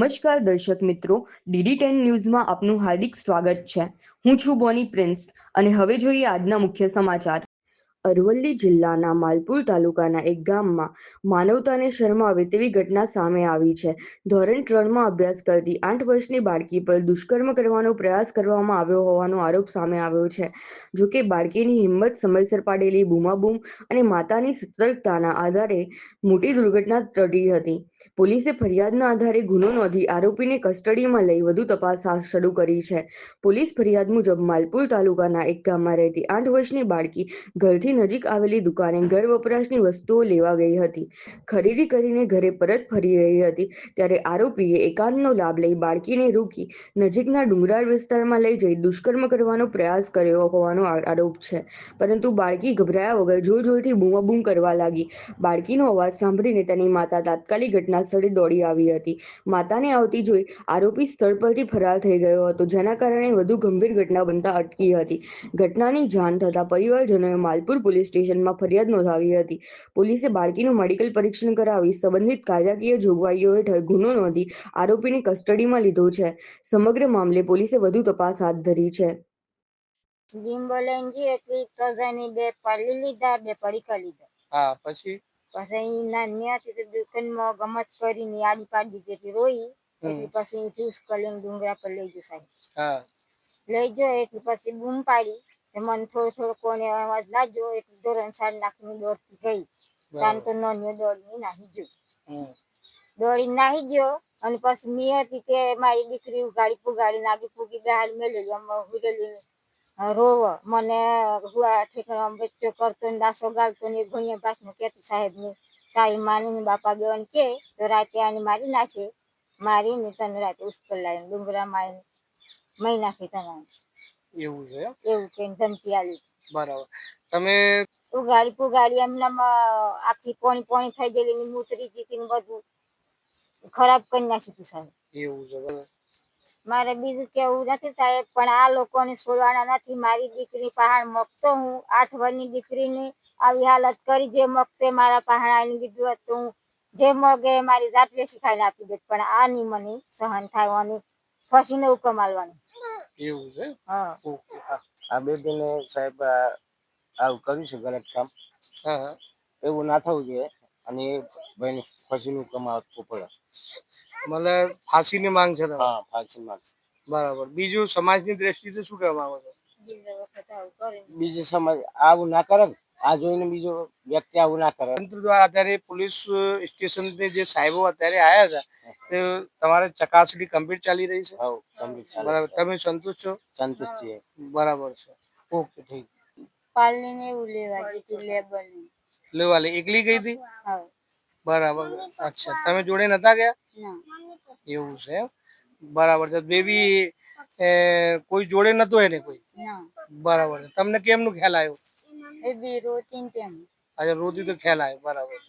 નમસ્કાર દર્શક મિત્રો, DD10 ન્યૂઝમાં આપનું હાર્દિક સ્વાગત છે। હું છું બોની પ્રિન્સ અને હવે જોઈએ આજના મુખ્ય સમાચાર। અરવલ્લી જિલ્લાના માલપુર તાલુકાના એક ગામમાં માનવતાને શરમાવે તેવી ઘટના સામે આવી છે। ધોરણ 3માં અભ્યાસ કરતી 8 વર્ષની બાળકી પર દુષ્કર્મ કરવાનો પ્રયાસ કરવામાં આવ્યો હોવાનો આરોપ સામે આવ્યો છે। જોકે બાળકીની હિંમત, સમયસર પાડેલી બૂમાબૂમ અને માતાની સતર્કતાના આધારે મોટી દુર્ઘટના ટળી હતી। પોલીસે ફરિયાદના આધારે ગુનો નોંધી આરોપીને કસ્ટડીમાં લઈ વધુ તપાસ શરૂ કરી છે। પોલીસ ફરિયાદ મુજબ માલપુર તાલુકાના એક ગામમાં રહેતી 8 વર્ષની બાળકી ઘરથી નજીક આવેલી દુકાને ઘર વપરાશની વસ્તુઓ લેવા ગઈ હતી। ખરીદી કરીને ઘરે પરત ફરી રહી હતી ત્યારે આરોપીએ એકાંતનો લાભ લઈ બાળકીને રોકી નજીકના ડુંગરાળ વિસ્તારમાં લઈ જઈ દુષ્કર્મ કરવાનો પ્રયાસ કર્યો હોવાનો આરોપ છે। પરંતુ બાળકી ગભરાયા વગર જોરજોરથી બૂમાબૂમ કરવા લાગી। બાળકીનો અવાજ સાંભળીને તેની માતા તાત્કાલિક ઘટના સ્થળે દોડી આવી હતી। માતાને આવતી જોઈ આરોપી સ્થળ પરથી ફરાર થઈ ગયો હતો, જેના કારણે વધુ ગંભીર ઘટના બનતા અટકી હતી। ઘટનાની જાણ થતાં પરિવારજનોએ માલપુર પોલીસ સ્ટેશનમાં ફરિયાદ નોંધાવી હતી। પોલીસે બાળકીનું મેડિકલ પરીક્ષણ કરાવી સંબંધિત કાયદાકીય જોગવાઈઓ હેઠળ ગુનો નોંધી આરોપીને કસ્ટડીમાં લીધો છે। સમગ્ર મામલે પોલીસે વધુ તપાસ હાથ ધરી છે। લીંબો લઈને ગઈ એટલી કજાની 2 પાલી લીધા, 2 પડીકા લીધા। હા, પછી નાની હતી તો દુકાનમાં ગમત કરીને આડી પાડી દીધી એટલે રોઈ એટલે પછી જ્યુસ કરીને ડુંગરા પર લઈ ગયો સાહેબ। હા, લઈ ગયો એટલે પછી બૂમ પાડી મને થોડો કોને અવાજ લાગ્યો એટલે ધોરણ 4 નાખીને દોડતી ગઈ। તાન તો નાની દોડીને નાહી ગયો। દોડીને નાહી ગયો અને પછી મેં હતી કે મારી દીકરી ઉગાડી પુગાડી નાગી પૂગી બહાર મેલેલી હુરેલી રોવ મને હુઆ ઠેકડા બચ્ચો કરતો ને દાસો ગાલતો ને ઘણીયા પાછનું કહેતી સાહેબ ને તારી માની ને બાપા બેન કે તો રાતે આને મારી નાખે, મારીને તને રાતે ઉસ્કર લાવીને ડુંગરામાં આવીને મહી નાખી તને। એવું છે એવું કે ધમકી આલી। બરાબર। તમે ઉગાડી પુગાડી એમનામ આખી પોણી થઈ ગયેલી મૂતરી જીતી ને બધું ખરાબ કરી નાખ્યું સાહેબ। એવું છે બરાબર। મારે બીજું કેવું નથી સાહેબ, પણ આ લોકોને છોડવાના નથી। મારી દીકરી પહાડ મગતો હું 8 વર્ષની દીકરીની આવી હાલત કરી, જે મગતે મારા પહાડ આવીને લીધું હતું જે મગે મારી જાતલે શીખાઈને આપી દે, પણ આ ની મને સહન થવાની ફસીને હુકમ આલવાનું। એવું છે હા, ઓકે। આ બેબીને સાહેબ આવું કર્યું છે ગલત કામ। હા, એવું ના થવું જોઈએ અને એ ભાઈને ફસીને હુકમ આપવો પડે। મતલબ ફાંસીની માંગ છે તમારી? હા, ફાંસી માંગ છે। બરાબર। બીજું સમાજની દ્રષ્ટિથી શું કહેવા માંગો છો? બીજું સમાજ આવું ના કરે ને, આ જોઈને બીજો વ્યક્તિ આવું ના કરે। તંત્ર દ્વારા અત્યારે પોલીસ સ્ટેશનની જે સાહેબો અત્યારે આવ્યા હતા તો તમારે ચકાસણી કમ્પ્લીટ ચાલી રહી છે? હા, કમ્પ્લીટ ચાલે। બરાબર। તમે સંતુષ્ટ છો? સંતુષ્ટ છીએ। બરાબર છે, ઓકે ઠીક। પાલને એવું લેવા ગઈ લેવા લે એકલી ગઈ હતી? હા, બરાબર। અચ્છા, તમે જોડે નતા ગયા? ના, એવું છે બરાબર છે। બેબી કોઈ જોડે નતો એને કોઈ? ના, બરાબર છે। તમને કેમનું ખ્યાલ આવ્યો? એ બી રોતી તેમ। અચ્છા, રોતી તો ખ્યાલ આવ્યો, બરાબર।